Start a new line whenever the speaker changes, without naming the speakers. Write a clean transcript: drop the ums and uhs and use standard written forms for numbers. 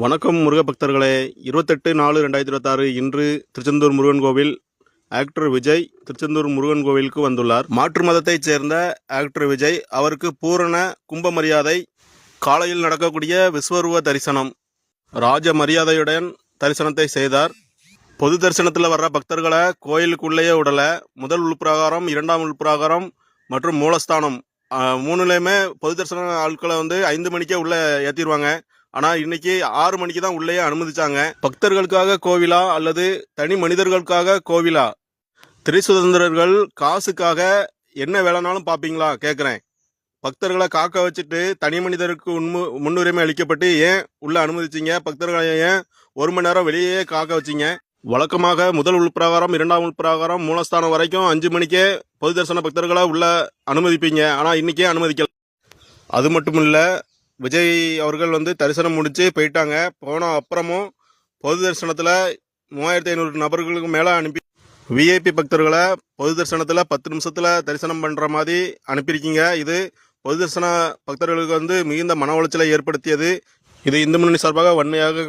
வணக்கம் முருக பக்தர்களே. 28/4/2026 இன்று திருச்செந்தூர் முருகன் கோவில் ஆக்டர் விஜய் திருச்செந்தூர் முருகன் கோவிலுக்கு வந்துள்ளார். மாற்று மதத்தைச் சேர்ந்த ஆக்டர் விஜய் அவருக்கு பூரண கும்ப மரியாதை. காலையில் நடக்கக்கூடிய விஸ்வரூப தரிசனம் ராஜ மரியாதையுடன் தரிசனத்தை செய்தார். பொது தரிசனத்தில் வர்ற பக்தர்களை கோயிலுக்குள்ளேயே விடல. முதல் உள்பிரகாரம், இரண்டாம் உள்பிரகாரம் மற்றும் மூலஸ்தானம் மூணுலேயுமே பொது தரிசன ஆட்களை 5 மணிக்கே உள்ளே ஏற்றிடுவாங்க. ஆனால் இன்னைக்கு 6 மணிக்கு தான் உள்ளேயே அனுமதிச்சாங்க. பக்தர்களுக்காக கோவிலா அல்லது தனி மனிதர்களுக்காக கோவிலா? திரைசுதந்திரர்கள் காசுக்காக என்ன வேலைனாலும் பார்ப்பீங்களா கேட்குறேன். பக்தர்களை காக்க வச்சுட்டு தனி மனிதருக்கு முன்னுரிமை அளிக்கப்பட்டு ஏன் உள்ள அனுமதிச்சிங்க? பக்தர்களை ஏன் 1 மணி நேரம் வெளியே காக்க வச்சிங்க? வழக்கமாக முதல் உள்பிரகாரம், இரண்டாம் உள்பிரகாரம், மூலஸ்தானம் வரைக்கும் 5 மணிக்கே பொது தரிசன பக்தர்களை உள்ள அனுமதிப்பீங்க. ஆனால் இன்னைக்கே அனுமதிக்கல. அது மட்டும் இல்லை, விஜய் அவர்கள் தரிசனம் முடிச்சு போயிட்டாங்க. போன அப்புறமும் பொது தரிசனத்தில் 3500 நபர்களுக்கு மேலே அனுப்பி விஐபி பக்தர்களை பொது தரிசனத்தில் 10 நிமிஷத்தில் தரிசனம் பண்ணுற மாதிரி அனுப்பியிருக்கீங்க. இது பொது தரிசன பக்தர்களுக்கு மிகுந்த மன உளைச்சலை ஏற்படுத்தியது. இது இந்து முன்னணி சார்பாக வன்மையாக